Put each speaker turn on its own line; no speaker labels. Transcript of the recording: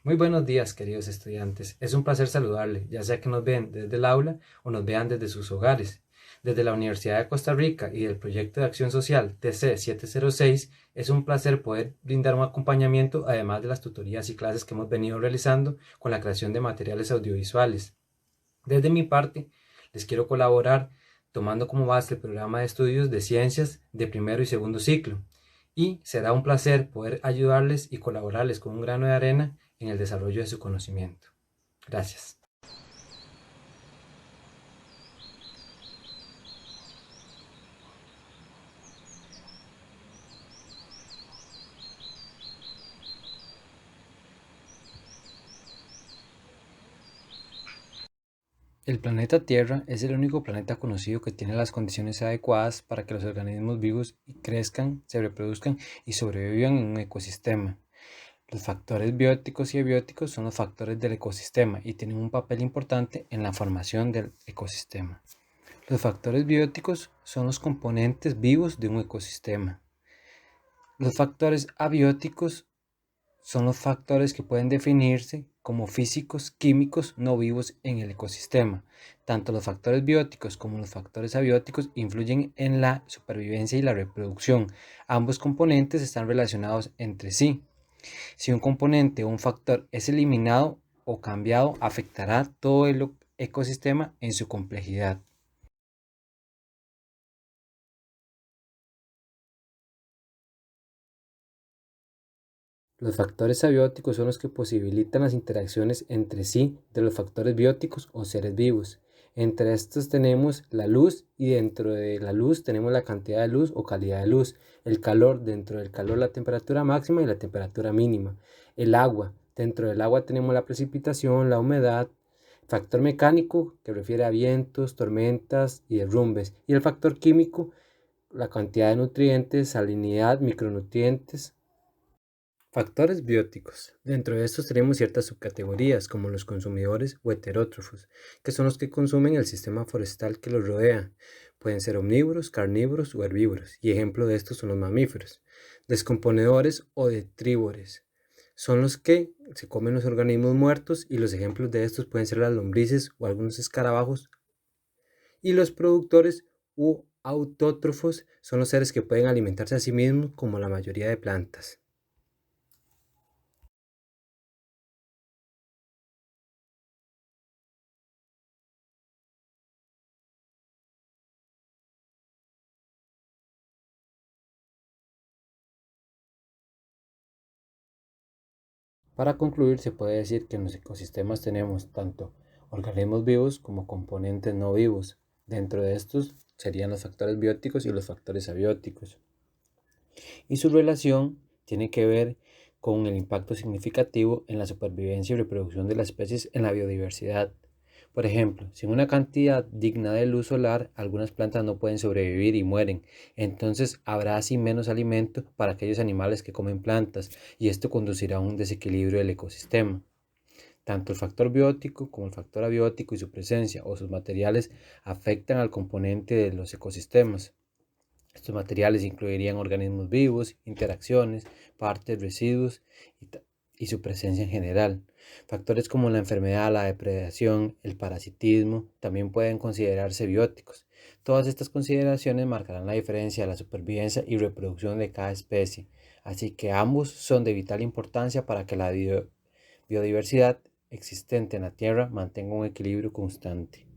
Muy buenos días, queridos estudiantes. Es un placer saludarle, ya sea que nos ven desde el aula o nos vean desde sus hogares. Desde la Universidad de Costa Rica y del Proyecto de Acción Social TC 706, es un placer poder brindar un acompañamiento, además de las tutorías y clases que hemos venido realizando con la creación de materiales audiovisuales. Desde mi parte, les quiero colaborar tomando como base el programa de estudios de ciencias de primero y segundo ciclo, y será un placer poder ayudarles y colaborarles con un grano de arena en el desarrollo de su conocimiento. Gracias. El planeta Tierra es el único planeta conocido que tiene las condiciones adecuadas para que los organismos vivos crezcan, se reproduzcan y sobrevivan en un ecosistema. Los factores bióticos y abióticos son los factores del ecosistema y tienen un papel importante en la formación del ecosistema. Los factores bióticos son los componentes vivos de un ecosistema. Los factores abióticos son los factores que pueden definirse como físicos químicos no vivos en el ecosistema. Tanto los factores bióticos como los factores abióticos influyen en la supervivencia y la reproducción. Ambos componentes están relacionados entre sí. Si un componente o un factor es eliminado o cambiado, afectará todo el ecosistema en su complejidad. Los factores abióticos son los que posibilitan las interacciones entre sí de los factores bióticos o seres vivos. Entre estos tenemos la luz, y dentro de la luz tenemos la cantidad de luz o calidad de luz, el calor, dentro del calor la temperatura máxima y la temperatura mínima, el agua, dentro del agua tenemos la precipitación, la humedad, factor mecánico que refiere a vientos, tormentas y derrumbes, y el factor químico, la cantidad de nutrientes, salinidad, micronutrientes. Factores bióticos. Dentro de estos tenemos ciertas subcategorías, como los consumidores o heterótrofos, que son los que consumen el sistema forestal que los rodea. Pueden ser omnívoros, carnívoros o herbívoros, y ejemplo de estos son los mamíferos. Descomponedores o detrívores. Son los que se comen los organismos muertos, y los ejemplos de estos pueden ser las lombrices o algunos escarabajos. Y los productores u autótrofos son los seres que pueden alimentarse a sí mismos, como la mayoría de plantas. Para concluir, se puede decir que en los ecosistemas tenemos tanto organismos vivos como componentes no vivos. Dentro de estos serían los factores bióticos y los factores abióticos. Y su relación tiene que ver con el impacto significativo en la supervivencia y reproducción de las especies en la biodiversidad. Por ejemplo, sin una cantidad digna de luz solar, algunas plantas no pueden sobrevivir y mueren. Entonces habrá así menos alimento para aquellos animales que comen plantas, y esto conducirá a un desequilibrio del ecosistema. Tanto el factor biótico como el factor abiótico y su presencia o sus materiales afectan al componente de los ecosistemas. Estos materiales incluirían organismos vivos, interacciones, partes, residuos y, y su presencia en general. Factores como la enfermedad, la depredación, el parasitismo también pueden considerarse bióticos. Todas estas consideraciones marcarán la diferencia de la supervivencia y reproducción de cada especie, así que ambos son de vital importancia para que la biodiversidad existente en la Tierra mantenga un equilibrio constante.